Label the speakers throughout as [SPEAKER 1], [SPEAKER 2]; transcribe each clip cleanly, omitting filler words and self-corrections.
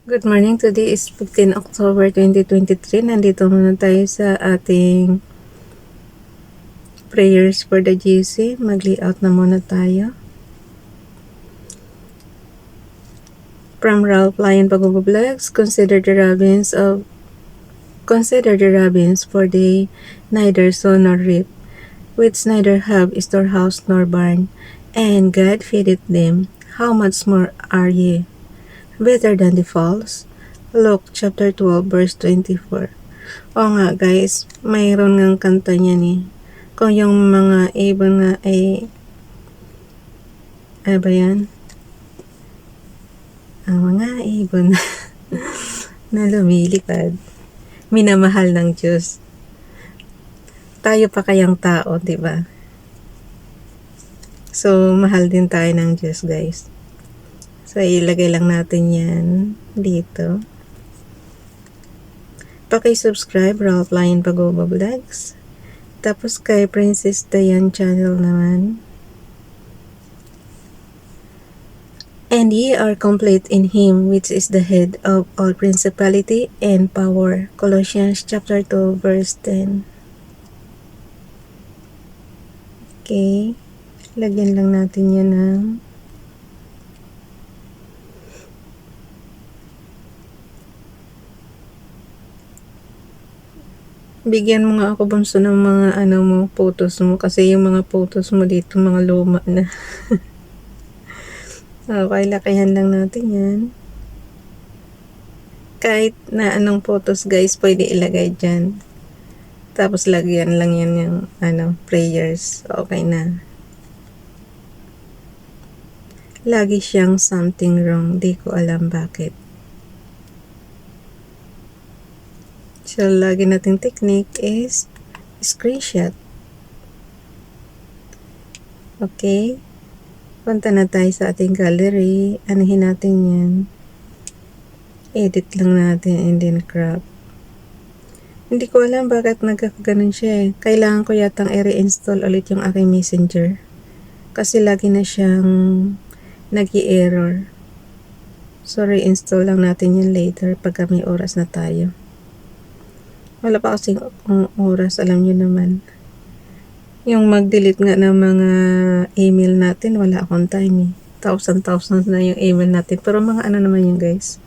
[SPEAKER 1] Good morning. Today is 15 October 2023. Nandito muna tayo sa ating prayers for the GC. Mag-layout na muna tayo. From Ralph Lyon Pagubublags, consider the rabbins, for they neither sow nor reap, which neither have storehouse nor barn, and God feedeth them. How much more are ye better than the fowls? Luke chapter 12 verse 24. O nga guys, mayroon ngang kanta niya ni. Kung yung mga ibon nga ay, ano ba yan? Ang mga ibon na lumilipad, minamahal ng Diyos. Tayo pa kayang tao, di ba? So, mahal din tayo ng Diyos, guys. So, ilagay lang natin yan dito. Paki-subscribe, Ralph Lyon Pagoba Vlogs. Tapos kay Princess Dayan channel naman. And ye are complete in Him, which is the head of all principality and power. Colossians chapter 2 verse 10. Okay. Lagyan lang natin yan ng bigyan mo nga ako bunso ng mga photos mo kasi yung mga photos mo dito mga luma na. Okay, lakihan lang natin yan. Kahit na anong photos guys, pwede ilagay dyan. Tapos lagyan lang yan yung prayers. Okay na. Lagi siyang something wrong. Di ko alam bakit. So, lagi nating technique is screenshot. Okay. Punta na tayo sa ating gallery. Anuhin natin yan. Edit lang natin and then crop. Hindi ko alam bakit nagkakaganon siya eh. Kailangan ko yatang i-reinstall ulit yung aking messenger. Kasi lagi na siyang nag-i-error. So, reinstall lang natin yan later pagka may oras na tayo. Wala pa kasing oras, alam nyo naman. Yung mag-delete nga ng mga email natin, wala akong time eh. Thousands na yung email natin. Pero mga naman yun guys.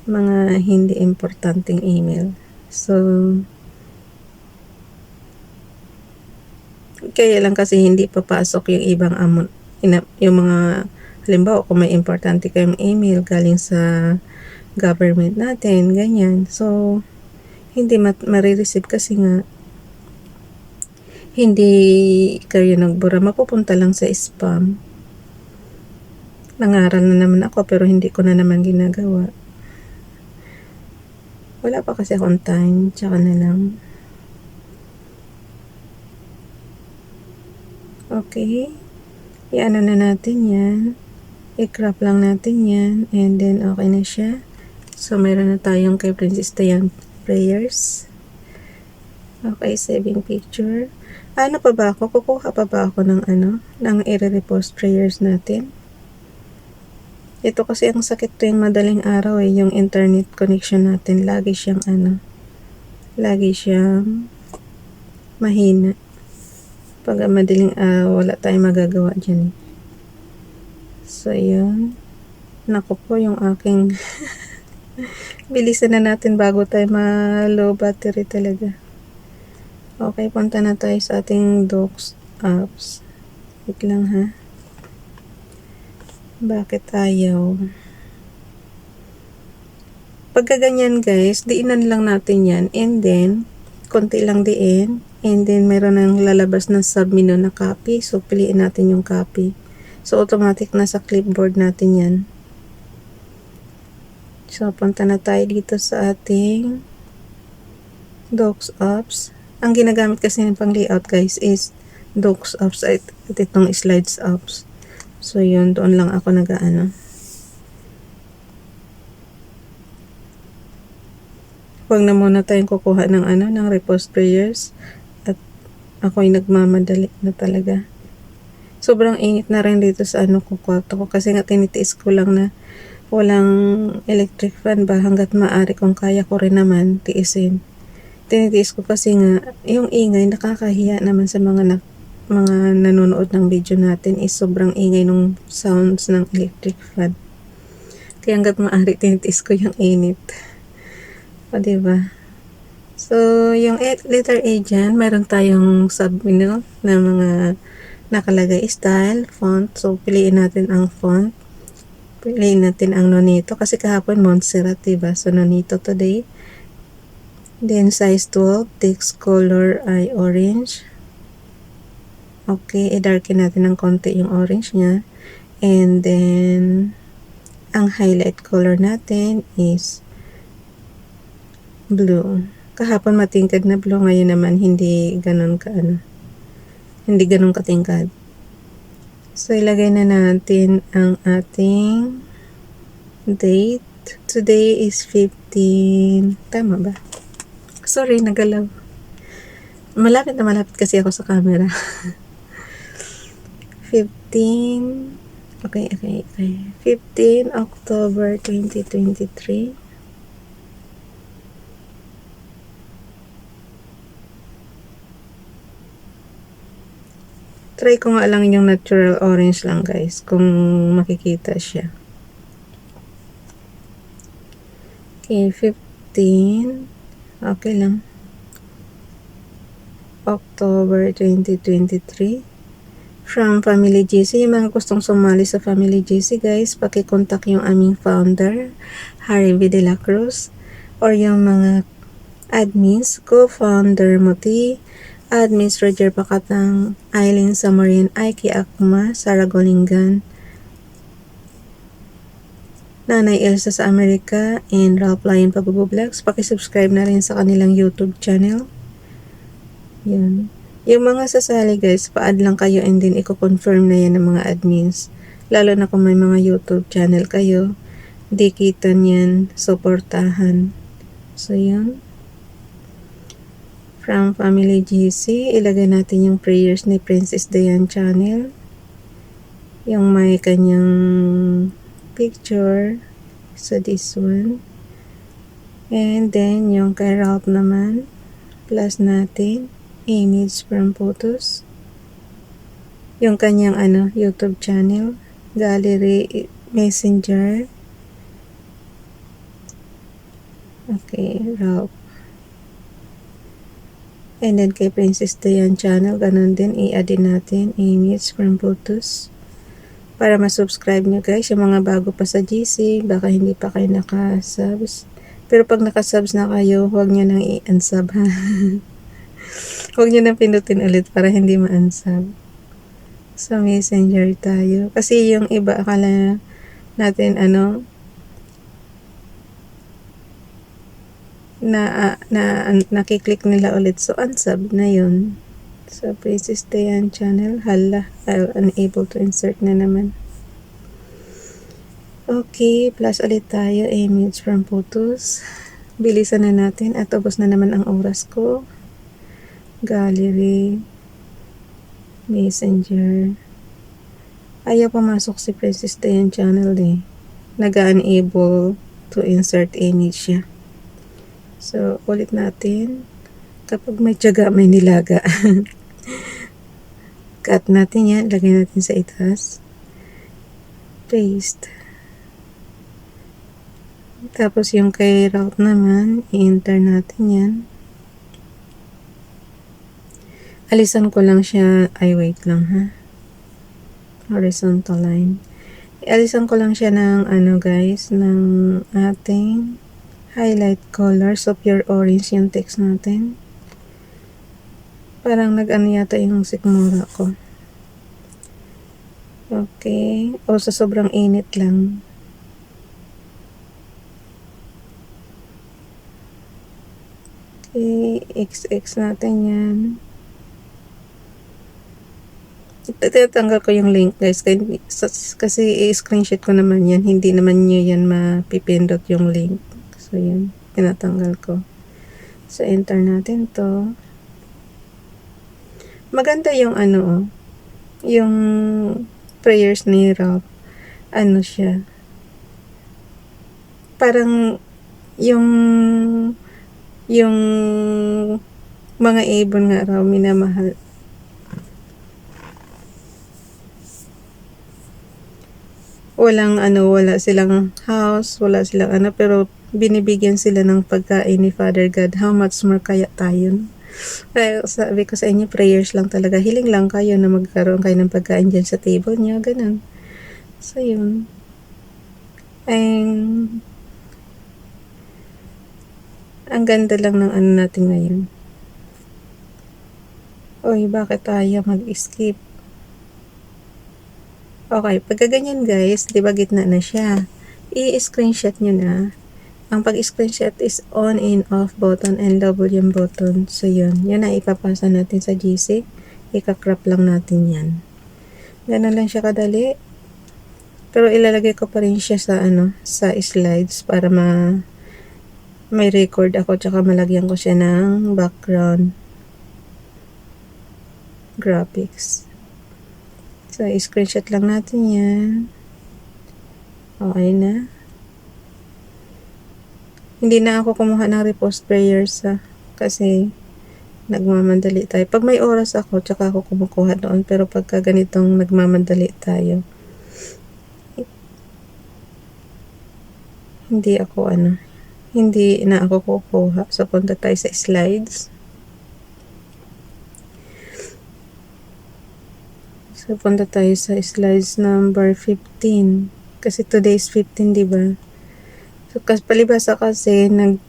[SPEAKER 1] Mga hindi importanteng email. So, kaya lang kasi hindi papasok yung ibang yung mga, halimbawa kung may importante kayong email galing sa government natin, ganyan. So, hindi marireceive kasi nga hindi kayo nagbura, mapupunta lang sa spam. Nangaral na naman ako pero hindi ko na naman ginagawa. Wala pa kasi akong time, tsaka na lang. Okay. I-ano na natin yan. I-crop lang natin yan. And then okay na siya. So meron na tayong kay Princess Dayan prayers. Okay, saving picture. Ano pa ba ako? Kukuha pa ba ako ng ng i-repost prayers natin? Ito kasi ang sakit tuwing madaling araw eh, yung internet connection natin. Lagi siyang lagi siyang mahina. Pag madaling araw, wala tayong magagawa dyan. So, yun. Naku po yung aking bilisan na natin bago tayo low battery talaga. Okay, punta na tayo sa ating docs apps. Wait lang ha. Bakit ayaw? Pagka ganyan guys, diinan lang natin yan. And then, konti lang diin. And then, meron nang lalabas na submenu na copy. So, piliin natin yung copy. So, automatic na sa clipboard natin yan. So, punta na tayo dito sa ating docs apps. Ang ginagamit kasi ng pang layout guys is docs apps at itong slides apps. So, yun. Doon lang ako Huwag na muna tayong kukuha ng ng repost prayers. At ako'y nagmamadali na talaga. Sobrang init na rin dito sa kwarto ko kasi nga tinitiis ko lang na walang electric fan ba, hanggat maaari kung kaya ko rin naman tiisin. Tinitiis ko kasi nga yung ingay nakakahiya naman sa mga nanonood ng video natin is sobrang ingay nung sounds ng electric fan. Kaya hanggat maaari tinitiis ko yung init. O diba? So, yung letter A dyan, meron tayong sub-menu na mga nakalagay style, font. So, piliin natin ang font. Piliin natin ang Nonito kasi kahapon Montserrat, diba? So, Nonito today. Then, size 12, text color ay orange. Okay, i-darken natin ng konti yung orange niya. And then, ang highlight color natin is blue. Kahapon matingkad na blue, ngayon naman hindi ganun hindi ganun katingkad. So, ilagay na natin ang ating date. Today is 15. Tama ba? Sorry, nagalaw. Malapit na malapit kasi ako sa camera. 15. Okay. 15 October 2023. Try ko nga lang yung natural orange lang guys, kung makikita siya. Okay, 15. Okay lang. October 2023. From Family GC. Yung mga gustong sumali sa Family GC guys, pakikontak yung aming founder, Harry V. De La Cruz, or yung mga admins, co-founder Muti, admins Roger Pakatang, Eileen Samarin, Aiki Akma, Sarah Golingan, Nanay Elsa sa Amerika, and Ralph Lion Pabubo Vlogs. Pakisubscribe na rin sa kanilang YouTube channel. Yun. Yung mga sasali guys, pa-add lang kayo and then i-confirm na yan ng mga admins. Lalo na kung may mga YouTube channel kayo, di kita niyan, suportahan. So yun. From Family GC, ilagay natin yung prayers ni Princess Diane channel. Yung may kanyang picture. So this one. And then yung kay Ralph naman, plus natin image from photos. Yung kanyang YouTube channel, gallery, messenger. Okay, Ralph. And then kay Princess Diane channel, ganun din, i-add din natin image from photos. Para ma-subscribe nyo guys, yung mga bago pa sa GC, baka hindi pa kayo nakasubs. Pero pag nakasubs na kayo, huwag nyo nang i-unsub ha. Huwag nyo nang pinutin ulit para hindi ma-unsub. So, messenger tayo. Kasi yung iba, akala natin nakiklik nila ulit. So, unsub na yun. So, Princess Diane channel. Hala, I'm unable to insert na naman. Okay, plus ulit tayo. Image from photos. Bilisan na natin at ubos na naman ang oras ko. Gallery. Messenger. Ayaw pumasok si Princess Diane channel eh. Nag-unable to insert image siya. So, ulit natin. Kapag may tiyaga, may nilaga. Cut natin yan. Lagay natin sa itaas. Paste. Tapos yung kay Ralph naman, i-enter natin yan. Alisan ko lang siya. Ay, wait lang ha. Horizontal line. Alisan ko lang siya ng guys, ng ating highlight color. So, pure orange yung text natin. Parang yata yung sikmura ko. Okay. O, sa sobrang init lang. Okay. XX natin yan. Tinatanggal ko yung link guys kasi i-screenshot ko naman yan, hindi naman nyo yan mapipindot yung link. So yun, tinatanggal ko. So enter natin to. Maganda yung yung prayers ni Ralph. Siya, parang yung mga ibon nga raw minamahal. Wala silang house, wala silang pero binibigyan sila ng pagkain ni Father God. How much more kaya tayo? Kaya sabi ko sa inyo, prayers lang talaga. Hiling lang kayo na magkaroon kayo ng pagkain dyan sa table niya, ganun. So, yun. Ang ganda lang ng natin ngayon. Oy, bakit tayo mag-skip? Okay, pagka ganyan guys, di ba gitna na siya? I-screenshot nyo na. Ang pag-screenshot is on and off button and double yung button. So yun, yun na ipapasa natin sa GC. Ika-crop lang natin yan. Ganun lang siya kadali. Pero ilalagay ko pa rin siya sa sa slides para may record ako, tsaka malagyan ko siya ng background graphics. So, screenshot lang natin yan. Okay na. Hindi na ako kumuha ng repost prayers kasi nagmamadali tayo. Pag may oras ako, tsaka ako kumukuha doon. Pero pagka ganitong nagmamadali tayo, hindi na ako kukuha. So, punta tayo sa slides. So, punta tayo sa slides number 15. Kasi today is 15, diba? So, palibasa kasi, lang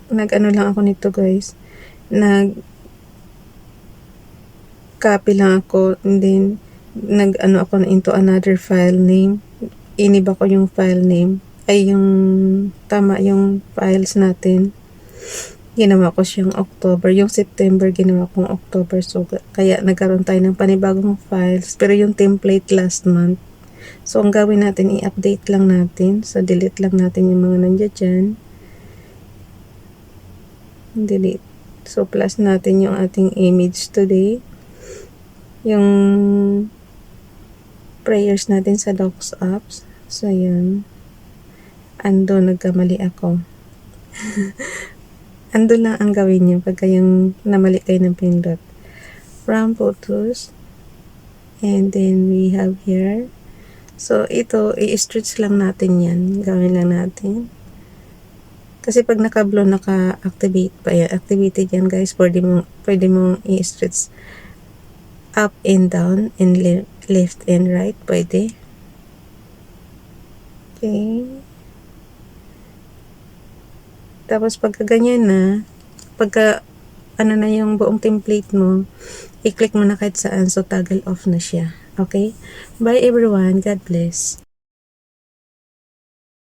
[SPEAKER 1] ako nito, guys. Copy lang ako, and then, ako into another file name. Iniba ko yung file name. Ay, tama yung files natin. Ginawa ko siyang October. Yung September, ginawa kong October. So, kaya nagkaroon tayo ng panibagong files. Pero yung template last month. So, ang gawin natin, i-update lang natin. So, delete lang natin yung mga nandiyan dyan. Delete. So, plus natin yung ating image today. Yung prayers natin sa Docs apps. So, yun. Ando, nagkamali ako. Ando lang ang gawin niyo pagka yung namali kayo ng pindot. From photos. And then we have here. So, ito, i-stretch lang natin yan. Gawin lang natin. Kasi pag naka-blow, naka-activate pa yan. Activated yan, guys. Pwede mong i-stretch up and down and left and right. Pwede. Okay. Tapos pagka ganyan na, na yung buong template mo, i-click mo na kahit saan, so toggle off na siya. Okay? Bye everyone. God bless.